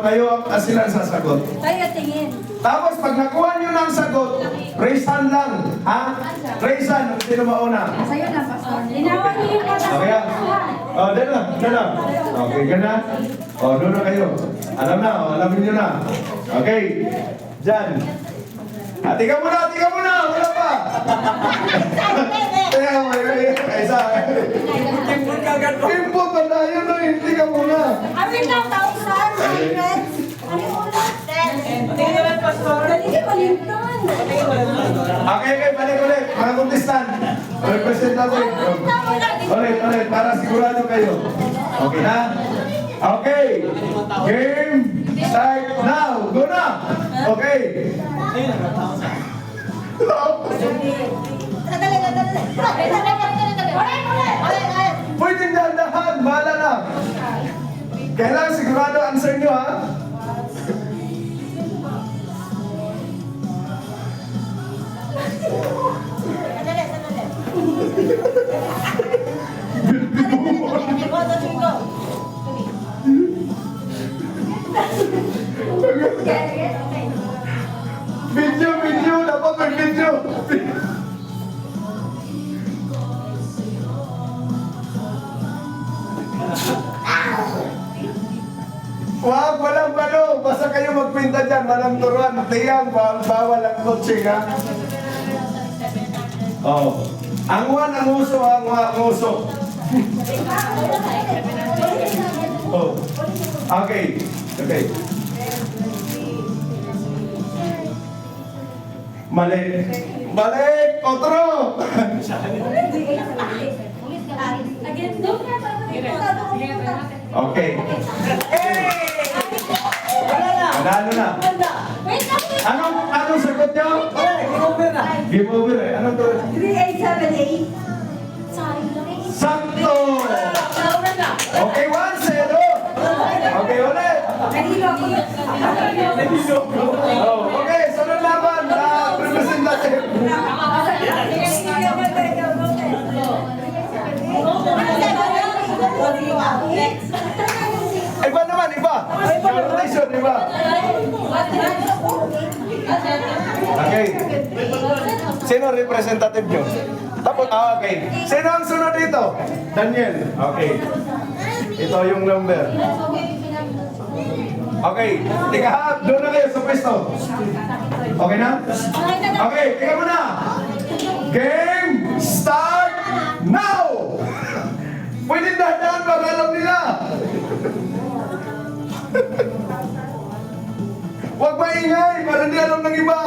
kayo sila ang sasagot. Tayo tingin. Tapos pag nakuha nyo ng sagot, raise hand lang. Ha? Raise hand. Sino mauna? Sa'yo na, Pastor. Linawan niyo yung mga Okay yan. Oh, dyan lang. Dyan lang. Okay, gana. Oh, doon na kayo. Alam na. Oh, alamin nyo na. Okay. Dyan. Tika muna. Tika muna. Wala pa. Kaya mo. Isa. Timpo pa na yun. Tika muna. Amin na, 1,000. Ano mo na? Tingnan lang, Pastor. Hindi ko linton. Okay, balik ulit. Mga contestant. Represent natin. Ulit. Para sigurado kayo. Okay na? Okay. Game. Start now. Go na. Okay. Pwede dahan. Bahala na. Kailangan sigurado answer nyo, ha? Video, dapat may video. Wag, walang balo. Basta kayo magpinta dyan. Walang turuan. Tiyang, bawal ang coaching, ha? Oh. Ang uso, ang uso. Oh. Okay. Mali. Otro. Okay. Manalo na. Anong sagot nyo? Game over eh. Anong to? 3878. Sakto! Okay, 1-0. Okay, ulit. Oh, okay, sunod laban na representative. Iba naman, iba. Coordination, iba. Okay. Sino representative nyo? Tapos, okay. Sino ang sunod dito? Daniel. Okay. Ito yung number. Okay. Tika, doon na kayo sa pwesto. Okay na? Okay, tika muna. Game start now! Pwede dahan para alam nila. Huwag maingay para hindi alam ng iba.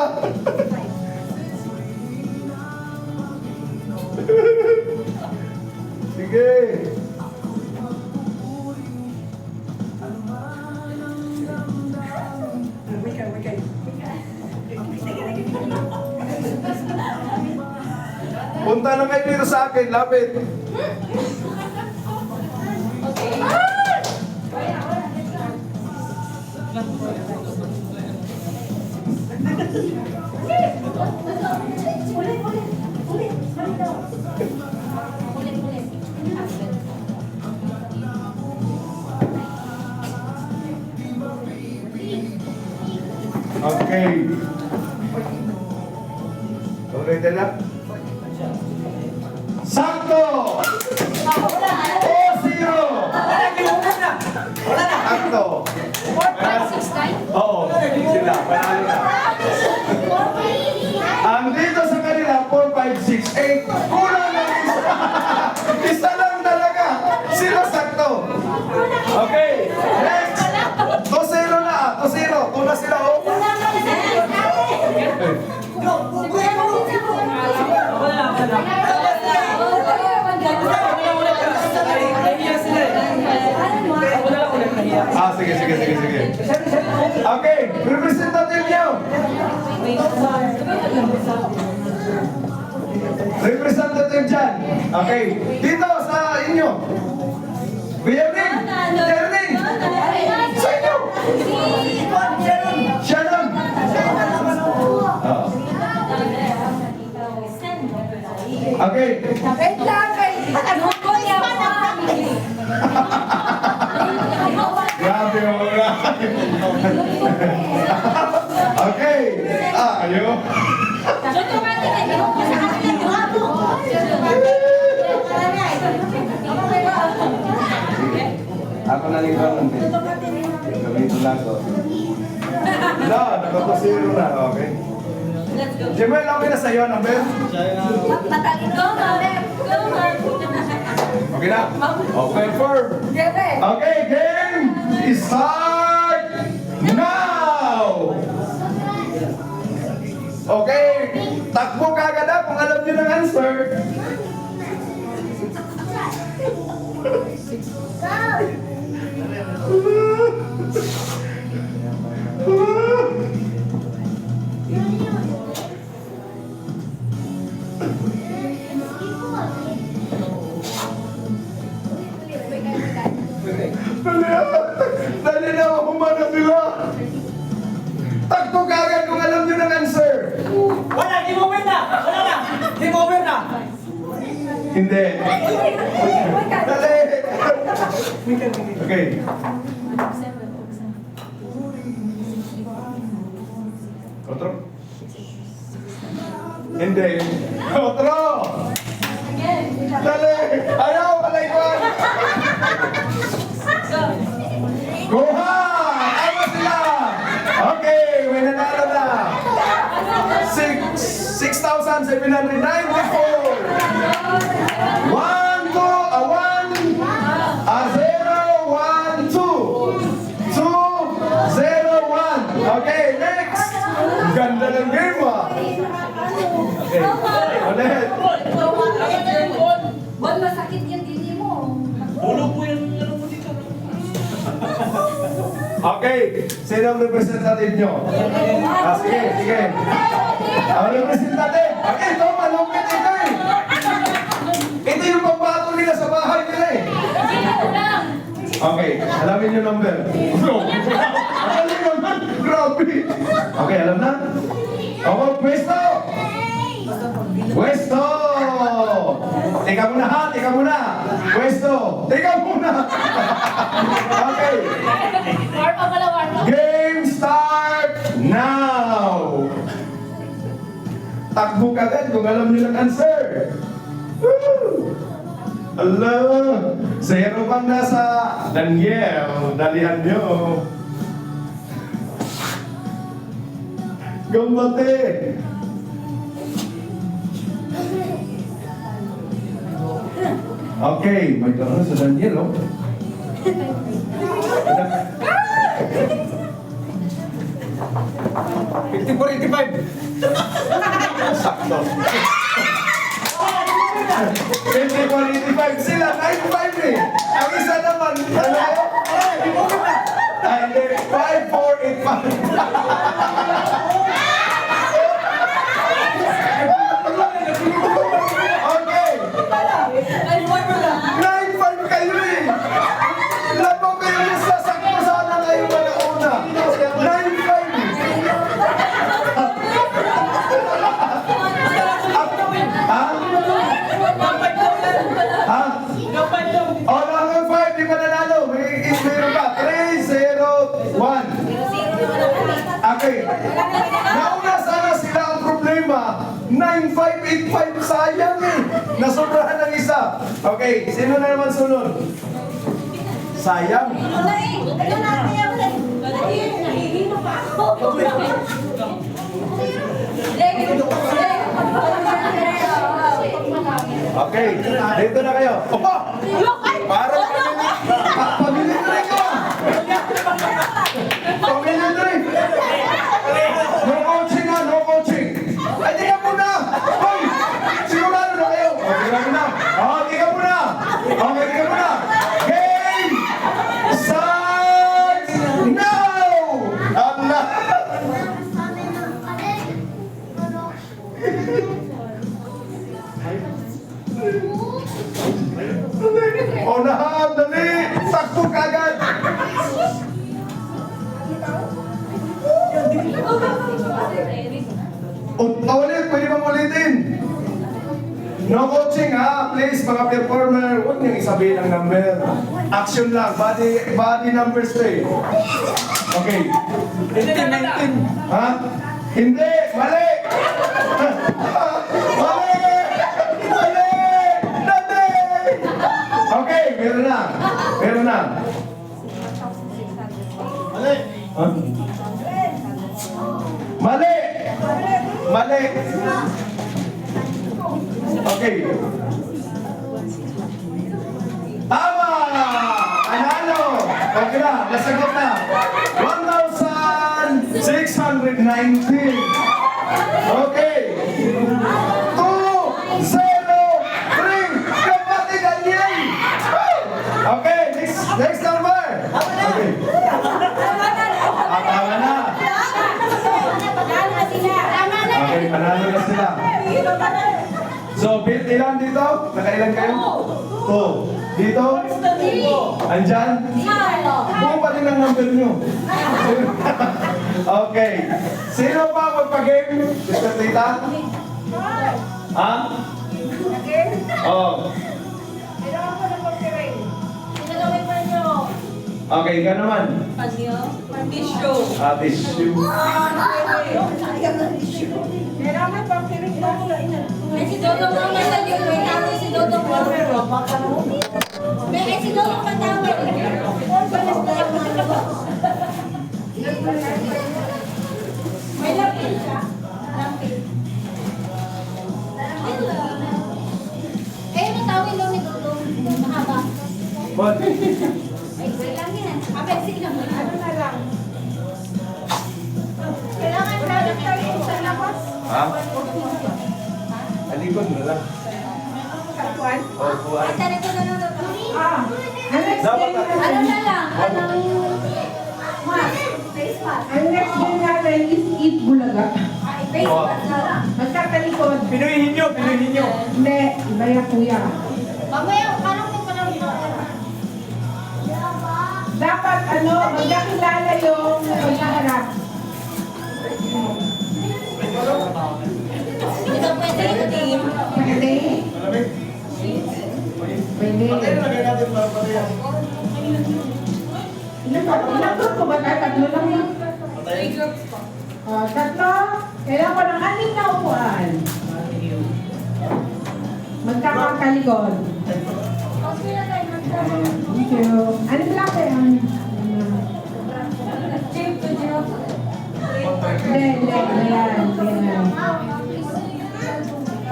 Sige. Punta na kayo dito sa akin, lapit. Okay. Okay, dala. Sakto! 4-0! Sakto! Oo, sila. Panalo na. Ang dito sa kanila, 4, 5, 6, 8. Kulang na isa. Isa lang talaga. Sila sakto. Okay. Next. 2-0 na. 2-0. Tuna sila, oh. Sige. Okay, representative nyo. Representative dyan. Okay, dito sa inyo. Jerning! Sa inyo! Sharon! Okay. Grabe mo. Okay. Ayaw. Ako na rin ganun din. Gamitin lang ko. No, nakapasiro na. Okay. Jemel, okay na sa'yo, number? Okay na? Okay, firm. Okay, game start now! Okay, takbo ka agad na kung alam nyo ng answer. Dali na, humana sila. Takbo ka agad kung alam nyo ng answer. Wala, game over na! Wala na! Game over na! Hindi. Dali. Okay. Otro? Hindi. Otro! Dali! Ayaw! Alay ko! Kuha! Tama sila! Okay, may nanalo na. 6,794. 1, 2, 1, 0, 1, 2. 2, 0, 1. Okay, next. Ganda ng game ah. Okay, ulit. Bon, masakit yung dili mo. Ulo po yung ano mo dito. Okay, sino ang representative nyo? Sige, sige. Ang representative. Okay, ito, malungkit ito eh. Ito yung pambato nila sa bahay nila eh. Okay, alamin yung number. No. Alamin yung number. Grabe. Okay, alam na? Okay, pwesto. Pwesto. Teka muna ha, teka muna. Pwesto. Teka muna. Okay. Game start now. Takbo ka agad kung alam niyo ng answer. Woo! Ala, 0 pang nasa Daniel. Dalihan nyo. Gambate. Okay, may karoon sa Daniel, oh. 54-85. Sakto. 54-85 sila, 95 eh. Ang isa naman, ano? Ay, hindi, 54-85. Okay. 9-5 kayo eh. Labaw kayo yung sasakto sana kayo mga una. 9-5 eh. Ha? Ha? O, number 5, di pa nanalo. May meron ka. 3-0-1. Okay. Nauna sana sila ang problema. 9-5-8-5, sayang eh. Nasobrahan ng isa. Okay, sino na naman sunod? Sayang. Okay, dito na kayo. Opo! Parang pamilitry ka! Pamilitry! No coaching ha, no coaching! Ay, di ka muna! Hoy! Sigurado na kayo! O, di ka muna! O, di ka muna! Okay, di ka muna! Game! Start! Now! Allah! Unahan, dali! Takbo ka agad! Ulit, pwede bang ulitin? No coaching ha, please mga performer, huwag niyong isabihin ang number. Action lang, body numbers to eh. Okay. 19. Ha? Hindi, mali! Mali! Mali! Mali! Okay, meron na. Meron na. Mali. Ha? Mali! Mali! Okay. Tama! Panalo! Okay na, nasagot na. 1,619. Okay. 2, 0, 3. Kapatigan yan! Okay, next number. Okay. Tama na. Okay, panalo na sila. So, ilan dito? Nakailan kayo? 2. Dito? Andyan? Buo pa rin ang number nyo. Okay. Sino pa magpa-game? Mr. Tita? Ha? Oh. Okay, ka naman. Tissue. Si Dodong ang nasa yun, may tawag si Dodong. May si Dodong ang tawag. May lapin siya. Lapin. Eh, may tawag lang ni Dodong. Mahaba. What? Ay, wait lang yan. Abexik lang. Ano na lang? Kailangan natin tayo sa labas. Ha? Alikod na lang. Oh, buwan. Ay, tari ko na lang. Dapat Ano na lang? Anong mask? Face mask? Ang next din natin is eat bulaga. Ay, face mask na lang. Magkatalikod. Pinuhin nyo, pinuhin nyo. Hindi, iba yan kuya. Mamaya, parang may parang Dapat magkakilala yung magkaharap. Hindi ka pwede ikutin. Pwede. Pwede. Ilang group ko ba tayo? Tatlo lang yun? Tatlo. Kailangan ko ng 6 na upuan. Magkakatalikod. Thank you. Ano lang ba yan? Hindi.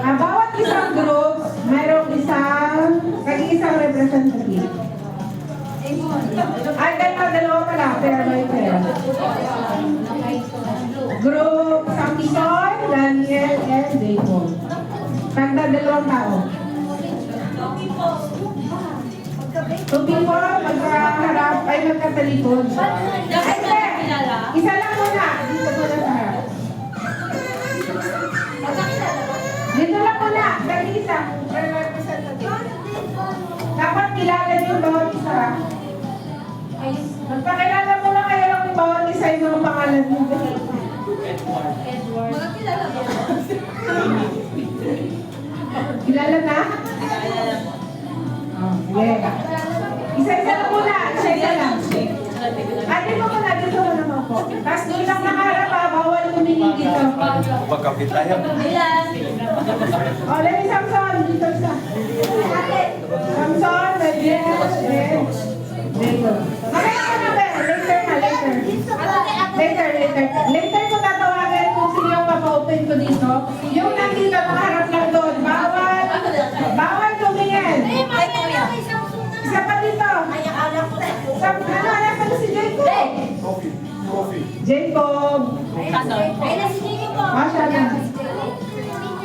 Ayan. Bawat isang group, mayroong isang representative. Ay, dalawa pala, pero may pair. Group Samson, Daniel, and Dayton. Tanda 2 tao. 2 people, magkaharap, ay magkatalikod. Ay, hindi. Isa lang muna. Dito muna sa harap. Dito lang muna. Dali isa. Dapat kilala niyo bawat isa. Magpakilala mo lang kayo ng bawat isa yung mga pangalan niyo. Mga kilala ba? Kilala na? Oh, sige. Isa-isa lang muna. Isa-isa lang. Dito muna. Dito muna mo po. Tapos doon lang nakaharap ha. Bawal tumingin dito. Magkapit tayo. Ilan? O, Lenny Samson. Dito sa. Samson, Daniel, and Dayton. Mamaya ko na ba? Later na, later. Later ko tatawagan kung sino yung mapa-open ko dito. Yung nandito, nakaharap lang doon. Bawal tumingin. Isa pa dito. Anak pa si Jacob. Jacob. Ay, nasi Jacob po. Masya na.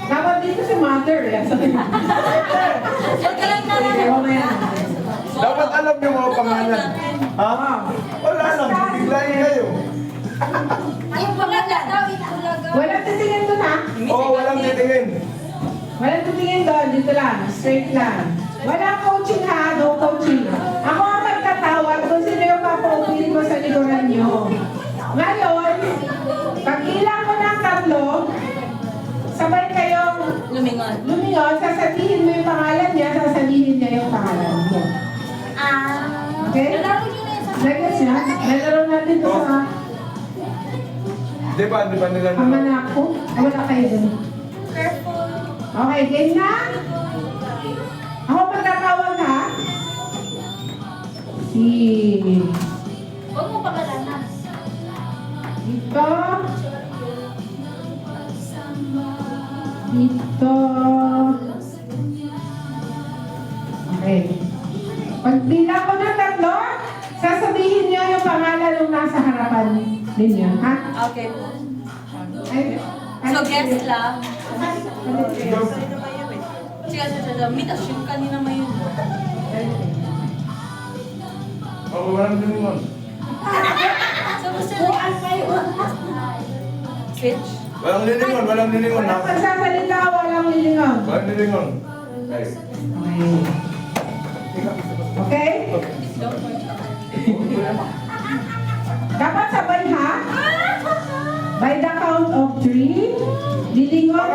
Dapat dito si Mother. Mamaya. Dapat alam niyo mga pangalan. Ha? Wala lang, biglayin kayo. Yung bulaga daw, itbulaga. Walang titingin doon ha. Oo, walang titingin. Walang titingin doon. Dito lang. Straight lang. Walang coaching ha. No coaching. Ako ang magtatawag kung sino yung papaupili ko sa likuran nyo. Ngayon, pag ilang ko ng 3, sabay kayong Lumingon. lumingon, sasabihin Di ba nila Ama na ako. Wala kayo dun. Careful. Okay, game na? Ako magkakawag ha? Si... Huwag mo pangalanan. Dito. Dito. Okay. Pag bilang ko ng tatlo, sasabihin niyo yung pangalan ng nasa harapan ninyo, ha? Okay po. Ay, So, guess lang. Go. Sige, mitas yung kanina may yun. Oo, walang lilingon. So, gusto niyo kayo. Switch? Walang lilingon, walang lilingon. Walang pagsasalita, walang lilingon. Walang lilingon. Okay. Okay? Dapat sabay ha? By the count of 3, lilingon.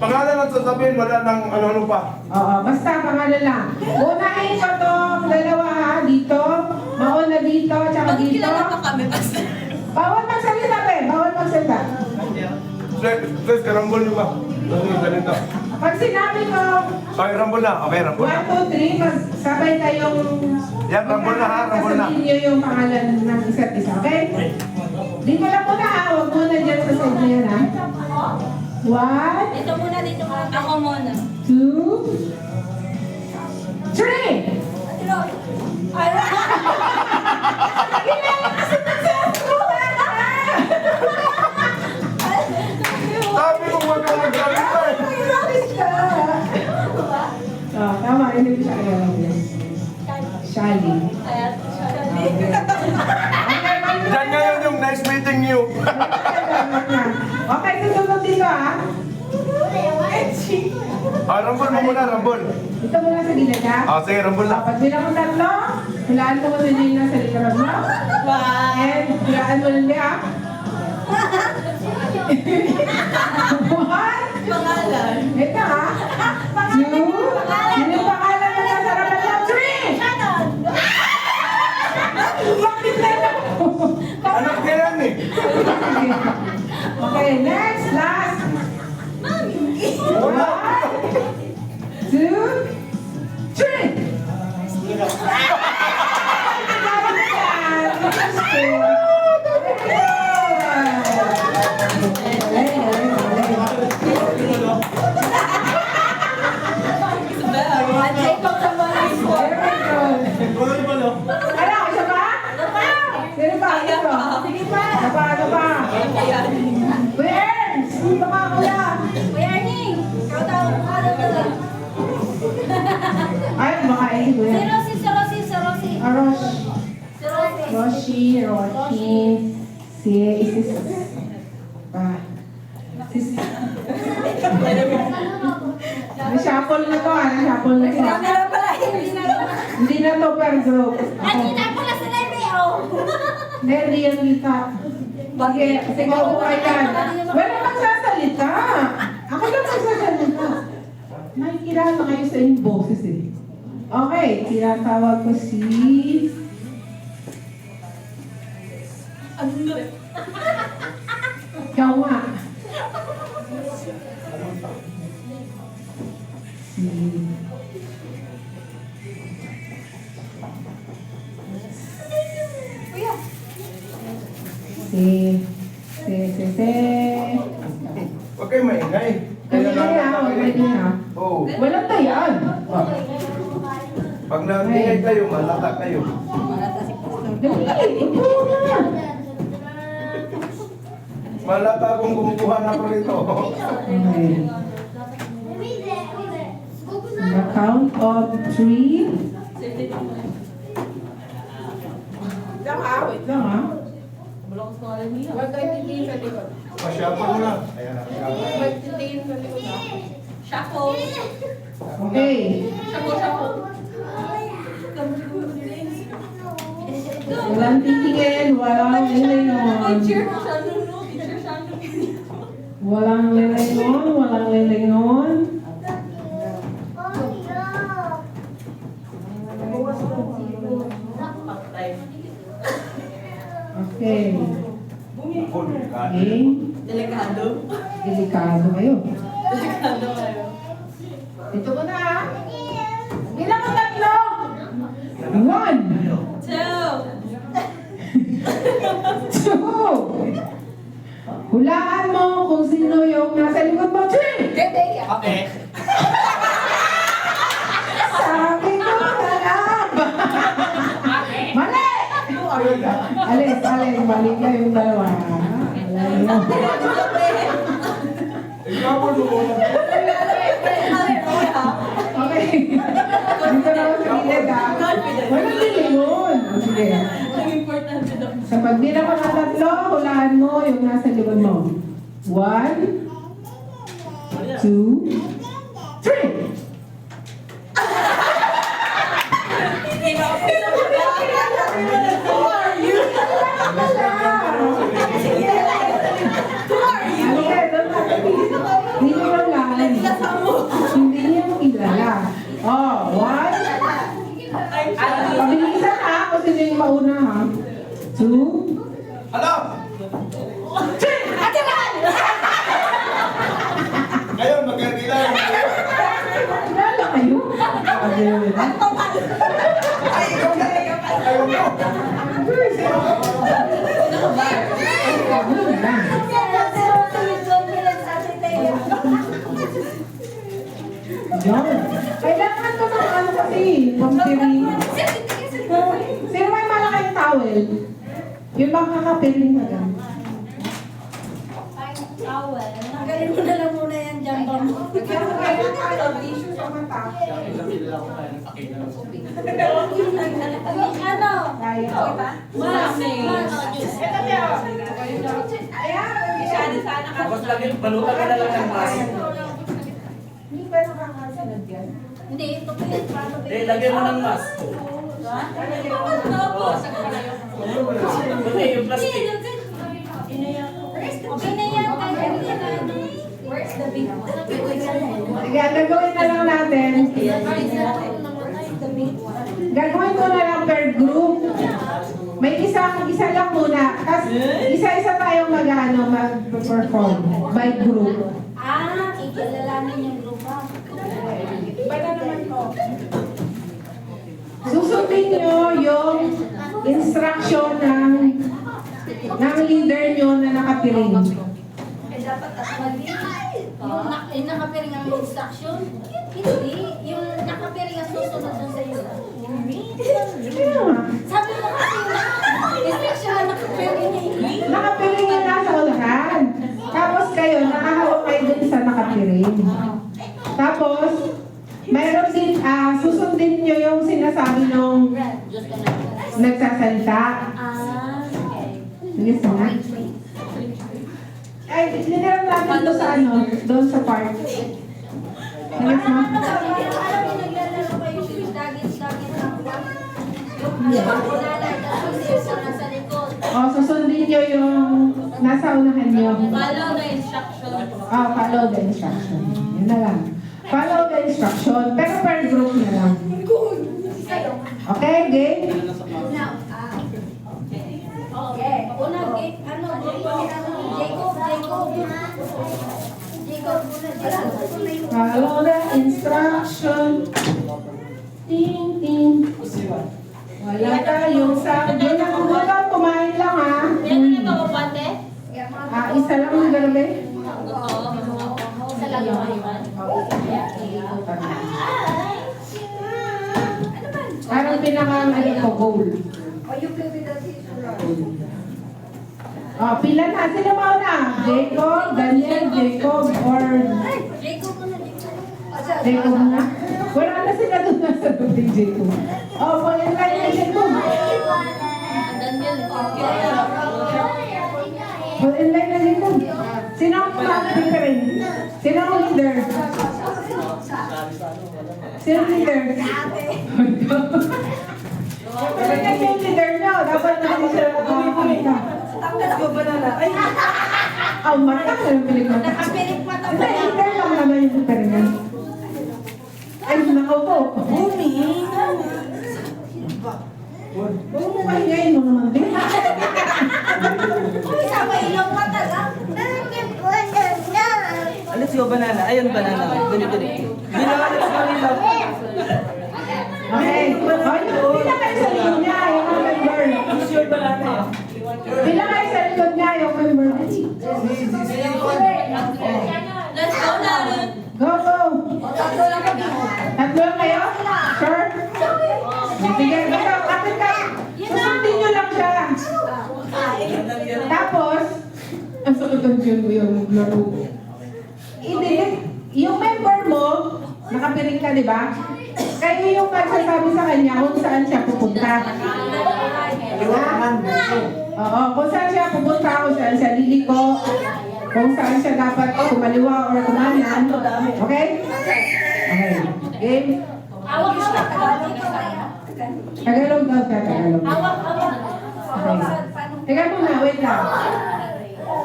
Pangalan ang sasabihin, wala nang ano-ano pa. Oo, basta pangalan lang. Unahin ko tong dalawa ha, dito. Mauna dito, tsaka Bakit dito. kilala pa kami? Basta. Bawal magsalita, pe. Bawal magsalita. Sis, karambol niyo ba? Ganito. Pag sinabi ko, Okay, rambol na. Okay, rambol 1, na. 2, 3, magsabay kayong... Yan, rambol na ha, rambol na. Sasabihin niyo yung pangalan ng isa't isa, okay? Dito lang muna ha, huwag muna dyan sa side na yan ha. 1, Dito muna, dito muna. Ako muna. 2, 3! Sabi ko huwag kang magsalita eh. Oh, tama, hindi ko siya kaya Shali. Diyan ngayon yung nice meeting you. Okay, susunod dito ha. Rambol mo muna, rambol. Ito muna sa gilid ha. Sige, rambol na. Pag bilang ko tatlo, hulaan mo kung sino yung nasa likuran mo. And hulaan mo lang ha. One. Pangalan. Ito ha. Two. Sino yung pangalan mo nasa harapan mo? Three. Bakit na lang? Anak ka yan eh. Okay, next, last. Wala. 1, 2, 3. Sino pa? Sige pa. Ano pa? Where? Sino pa kuya? Kuya Ernie, ikaw daw. Ay, baka eh, Si kuya. Rosie, si Rosie, si Rosie. Aros. Si Rosie. Roshi. Si Isis. Shuffle na to, shuffle na to. Camera pala, hindi na lang. Hindi na to per group. At kita pala sa library, oh. Hindi yan kita. Bakit? Sige, okay yan. Wala magsasalita. Ako lang magsasalita. Nakikilala kayo sa inyong boses eh. Okay, tinatawag ko si... Ano rin? Ikaw nga. Si... Kuya. Si... Huwag kayo maingay. Kaya na, okay na. Oo. Walang tayaan. Pag nangingay kayo, malata kayo. Dali, ito na. Malata akong kumukuha na ko rito. Okay. The count of 3. Wait lang ha. Huwag kayo titiin sa likod. Pasyapa mo na. Ayan na. Huwag titiin sa likod, ah. Shuffle. Okay. Shuffle, shuffle. Walang titingin, walang lilingon. Teacher, Shannon, no? Teacher, Shannon. Walang lilingon, walang lilingon. Okay. Okay? Delikado. Delikado kayo. Delikado kayo. Ito ko na ha. Bilang ko tatlo. 1, 2. Hulaan mo kung sino yung nasa likod mo. 3. Okay. Sabi ko na lang. Mali! Alis. Balik na yung dalawa. Alam mo. Ikaw mo lumunod. Okay. Dito na ako sa gilid ha. Walang lilingon. Sige. Ang importante daw. Sa pagbilang ko ng tatlo, hulaan mo yung nasa likod mo. 1, 2, 3. Hindi mo lang. Hindi niya mo kilala. Oh, 1. Pabilisan ha, kung sino yung mauna ha. 2. Alam! Ngayon, magkakilala. Kilala kayo? Ay, ikaw na. Ayaw mo. Yan. Kailangan ko ng ano kasi, pampiring. Sino may malaking towel? Yung makakapiring na gan. Towel. Tanggalin mo na lang muna yan dyan ba mo. Kaya kailangan tayo tissue sa mata. Ano? Kaya. Marami. Tapos lagi, balutan ka na lang ng mask. Hindi ba nakakasunod yan? Hindi, ito po yung paano ba Eh, lagyan mo ng mask. Pati yung plastic. Okay na yan. Where's the big one? Sige, gagawin na lang natin. Gagawin ko na lang per group. May isa lang muna. Tapos isa-isa tayong mag-perform by group. Ah, ikilalanin yung grupo. Iba na naman to. Susundin nyo yung instruction ng leader nyo na nakapiring. Eh, dapat mali. Yung nakapiring ang instruction? Hindi. Yung nakapiring ang susunod dun sa instruction. Kaya nga, Sabi mo kasi yung instruction na nakapiring niya hindi. nakapiring yung nasa unahan. Tapos kayo, nakahawak kayo dun sa nakapiring. Tapos, mayroon din, susundin nyo yung sinasabi nung nagsasalita. Ah, okay. Sige, sana. Ay, dinirap natin doon sa ano, doon sa park. Sige, Alam sana. mo, naglalaro kayo yung dagit-dagit ang nasa likod. O, susundin nyo yung nasa unahan nyo. Follow the instruction. Follow the instruction. Yun na lang. Follow the instruction, pero per group na lang. Okay, game? Now, okay. Una, ano, Jacob. Follow the instruction. Ting, ting. Wala tayong sabi. Huwag kang kumain lang ha. Yan na ba ko, Pante? Isa lang ang gabi. Sa lang yung iwan. Parang pinakang ano ko, goal. Pila na. Sino mauna? Jacob, Daniel, Jacob, or Jacob mo na, Jacob na? Wala na sila doon nasa loob ni Jacob. Pulin lang yung Jacob. Daniel. Pulin lang yung Jacob. Sino ang pumapit Sino ang leader? Sino ang leader? Pulin lang yung leader nyo. Dapat na hindi sila nakakita. Mata ka yung pelikula. Nakapirik mata Hindi, leader lang naman yung pelikula. Ay, nakaupo. Huwag mo kahingayin mo naman din. Uy, sabay let's go banana. Ayun, banana. Dali. Banana, let's go nila. Okay. O, pila kayo sa likod niya, yung mga member. It's your banana. Pila kayo sa likod niya, yung member. Let's go na. Go, go. Tatlo lang kami. Tatlo lang kayo? Sure? Sige, basta kapit kayo. Susundin nyo lang siya. Tapos, ang sakit ang dyan mo yung laro. I-delete. Yung member mo, nakapiring ka, di ba? Kayo yung magsasabi sa kanya kung saan siya pupunta. Oo, kung saan siya pupunta, kung saan siya liliko, kung saan siya dapat kumaliwa or kumanan. Okay? Okay. Game? Hawak. Tagalog daw ka, Tagalog. Hawak. Okay. Teka muna, wait lang.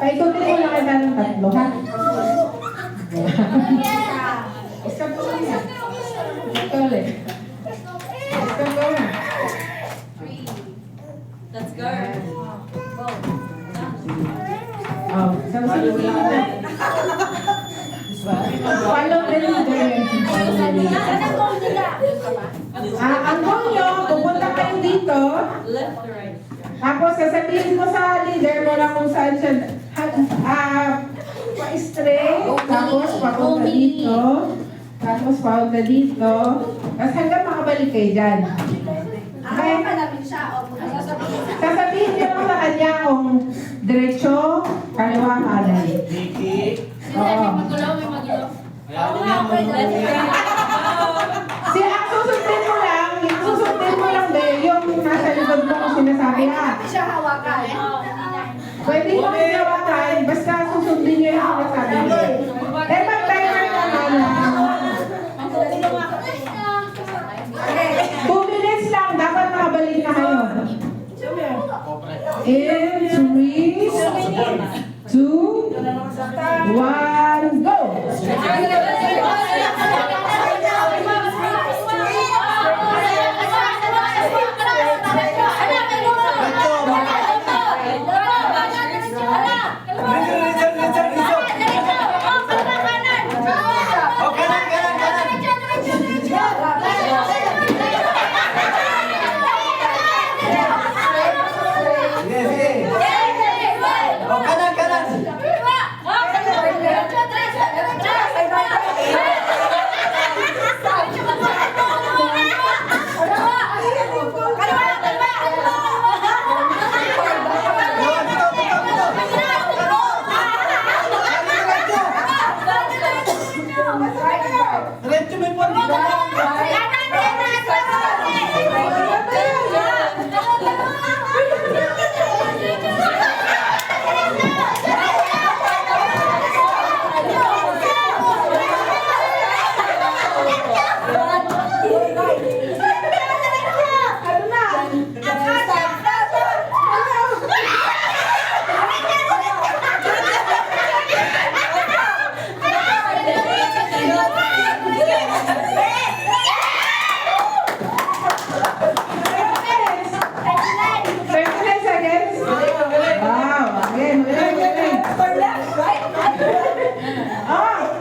Paikutin mo lang kita ng tatlo, ha? Isa po lang yan. Ito ulit. Isa po lang. Let's go. Oh, sasabihin na. Follow the leader. Anong goal nila? Ang goal nyo, pupunta kayo dito. Left or right? Tapos sasabihin mo sa leader mo lang kung saan siya pa-stray, tapos papunta dito, tapos papunta dito, tapos hanggang makabalik kayo dyan. Okay? Sasabihin niyo lang sa kanya kung diretso, kaliwa, kanan. Oo. Ang susundin mo lang yung nasa likod mo kung sinasabi ha. Pwede mo kayo hawakan, basta susundin niyo yung sinasabi niyo. Eh, mag-timer ka na. 2 minutes lang, dapat makabalik na kayo. In 3, 2, 1, go!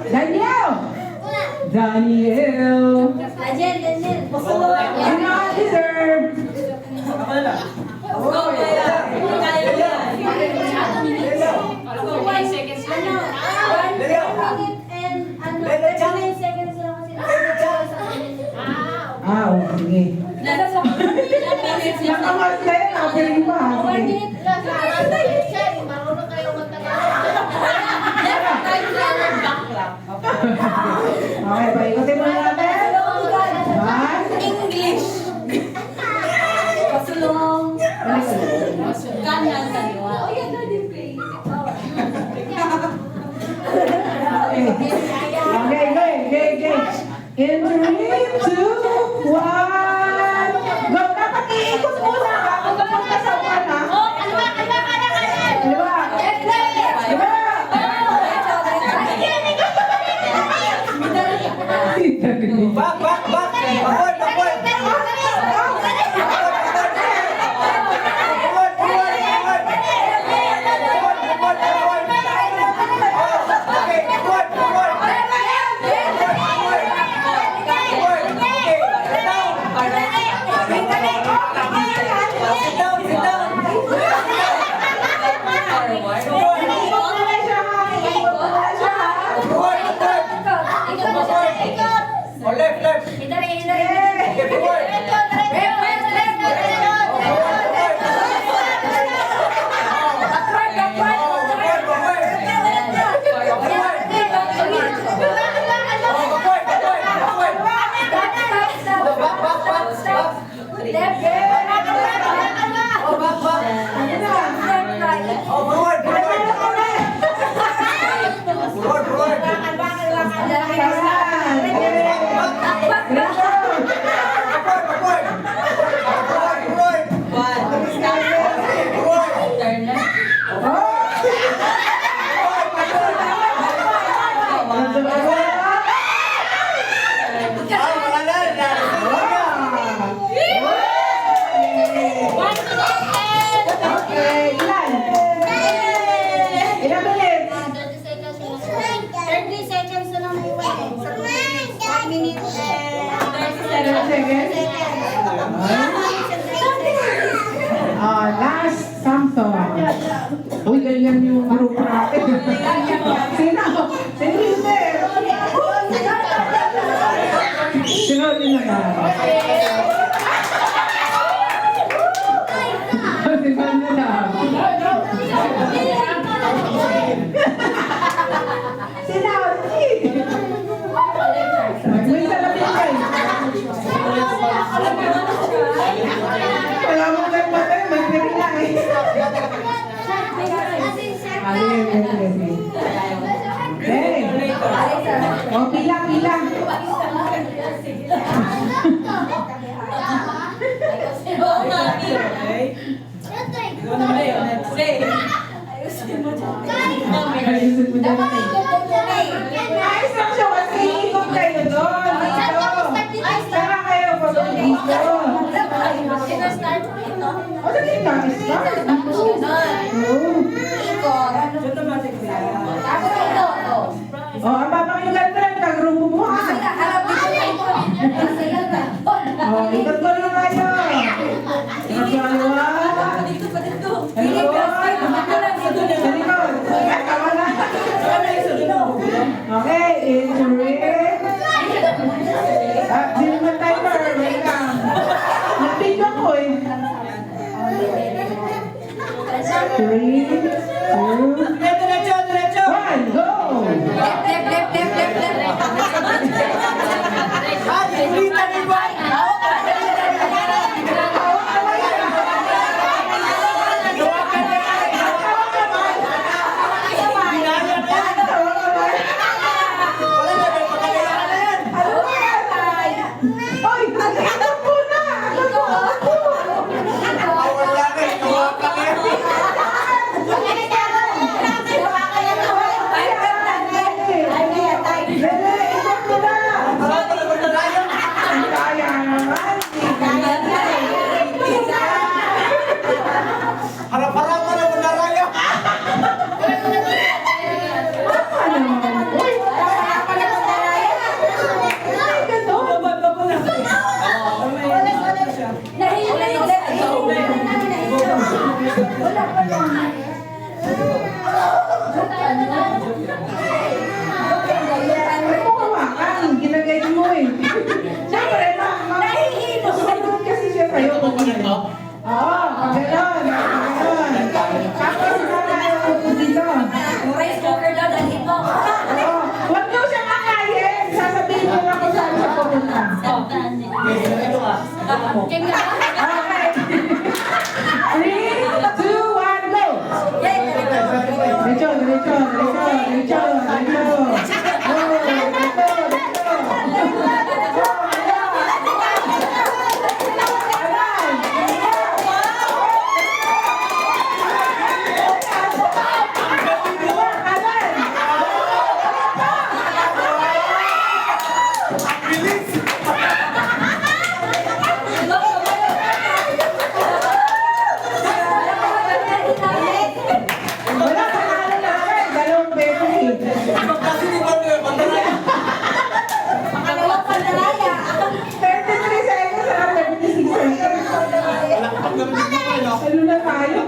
Daniel! Daniel! You not deserve! Go, Kaya! Kaya yan! 1 seconds lang yun. 1 minute and 29 seconds lang kasi Okay. Nakamas kayo, nakapiling pa. 1 minute lang. Marunong kayo Okay, paikutin mo natin. English. Pasulong. Kanan, kaliwa. Oh, yeah, no, din play. Okay. In 3, 2, 1, go! Dapat iikot muna bago papunta sa uwan, ha? Oh, kaliwa, kanan. Kaliwa. Kaliwa. Back! Backward! Okay, forward! Okay, ilan? Ilang ulit? 30 seconds na lang may iwan. Sa 1 minute 7 seconds? Last Samson. Uy, ganyan yung group natin. Sino? Sino yun eh? Sino din na yan? Sino din na? Sino? May salamin kayo. Wala mo lang matay, may pirila eh. Hey! O, pila, pila. Ayusin mo dyan eh. Ayos lang siya kasi ikot kayo doon. Dito. Saka kayo pag dito. Start ito. O, sige, start. Oh. O, ang papakinggan mo lang, kagrupo mo ha. O, ikot ko lang kayo. Ikot ko kaliwa. Sa likod. Tama na. Okay, it's red. Di naman timer, wait lang. Nag-video ko eh. 3, 2, 1, go! Oy, nag-inom ko na! Harap-harap ka na bundaraya. Ginagay mo eh. Siyempre, sumunod kasi siya sa'yo. Oo, gano'n. Tapos tayo dito. Rice cooker daw dali mo. Oo, huwag niyo siya kakain. Sasabihin ko lang kung saan siya pupunta. Okay. 3, 2, 1, go! Diretso, diretso, diretso, diretso, diretso. Wala pa natin namin. 2 beses eh. Kasi di ba bundaraya? 33 seconds at 36 seconds. Ano na tayo?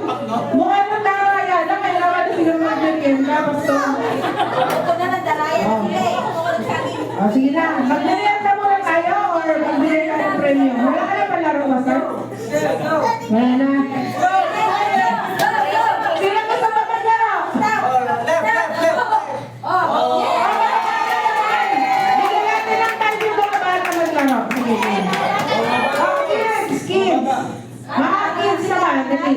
Mukha ng daraya na kailangan na sila mag-merienda. Basta. Sige na. Mag-merienda muna tayo or mag-bili ka ng premyo. Wala ka na palaro basta? Wala na. Sino gusto pa maglaro? Left. Bigyan natin ng time yung mga bata maglaro. Sige. Kids. Mga kids naman. Dali.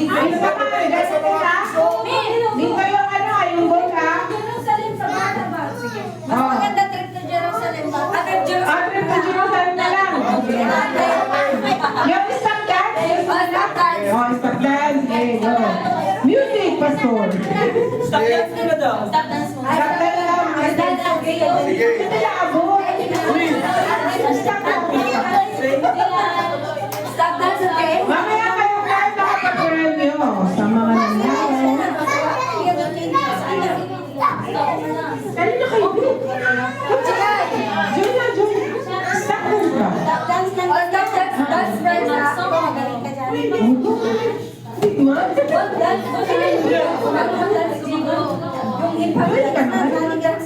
Ayun pa ka. Ganyan nila. Dito yung yung goal ha. Jerusalem sa bata ba? Sige. Mas maganda trip to Jerusalem ba? Trip Trip to Jerusalem na lang. Yung stop dance. Oh, stop dance. Okay, go. Music, Pastor. Stop dance mo na daw. Stop dance mo. Sakta lang. Sige. Hindi na abot. Stop lang. Stop dance, okay? Mamaya kayo kahit nakapag-premyo sa mga nangyari. Ano na kayo? Join na, join. Stop lang ka. Dance lang. Dance, friends. Magaling ka dyan. Wait, man. Dance. Yung hip-hop dance na galing dance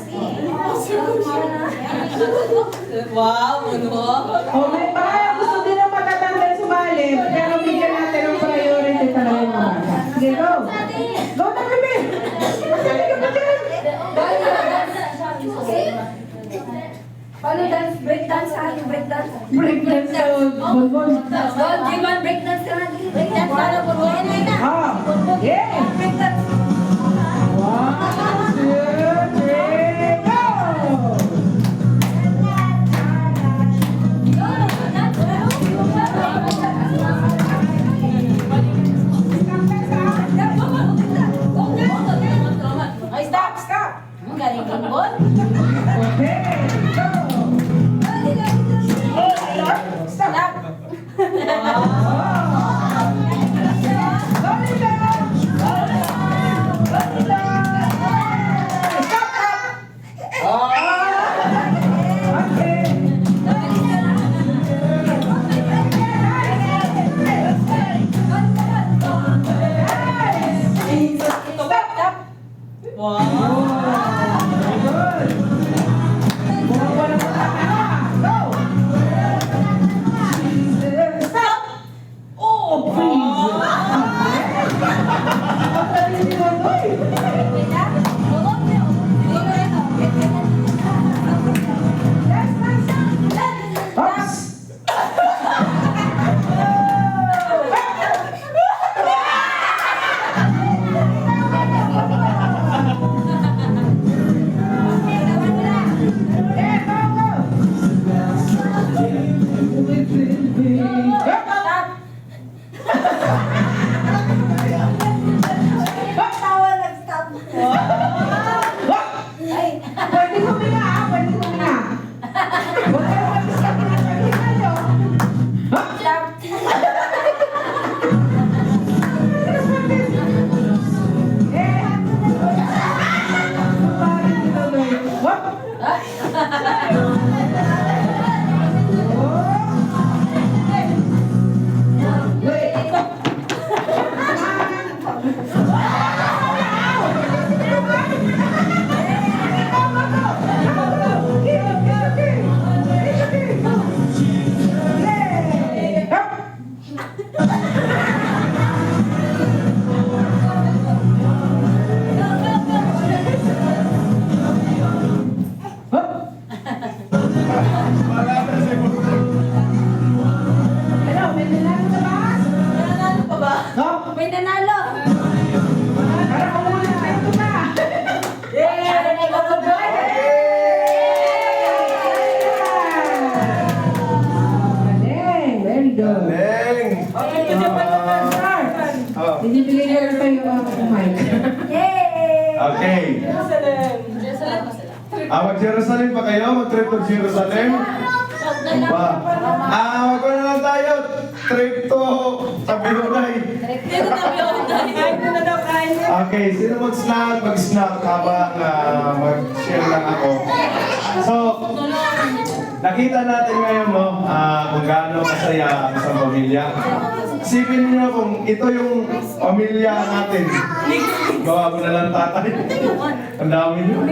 Wow, ano? Okay, baka gusto din ng matatanggal sumali, pero bigyan natin ng priority talaga yung mga bata. Sige, go. Go na kami. Masali ka pa dyan. Paano dance? Break dance sa akin, break dance. Break dance sa bonbon. God, Jiman, break dance ka na. Break dance para po. Ah, yeah. Break dance. 1, 2, 3, go! Ay, stop, stop. Galing bonbon. Okay, go! Stop. Go, Lila! Go, Lila! Stop! Okay. Stop, stop. Wow. Very good. Bumawa ng mata. Go! Stop! Oh, please! Ang galing ni Manoy. Oops! Yeah, go, go! Pwede huminga, ah. Pwede huminga. Huwag kayo mag-stop na paghinga nyo. Eh. Parang tuloy. Wap. Oh. Wait. Hello, may nilago na ba? Nanalo pa ba? No? May nanalo. Para kumuna tayo ito ba? Para na ikaw ba? Galing, very good. Galing. Oh. Binibigay ko na kayo ang mic. Yay! Okay. Jerusalem. Mag-Jerusalem pa kayo? Mag-trip to Jerusalem? Ba? Wag na lang tayo. Trip to Tabihunay. Kain mo na daw, kain mo. Okay, sino mag-snack? Mag-snack habang mag-share lang ako. So, nakita natin ngayon, no, kung gaano masaya ang isang pamilya. Isipin niyo kung ito yung pamilya natin. Gawa mo na lang tatay. Ang dami niyo.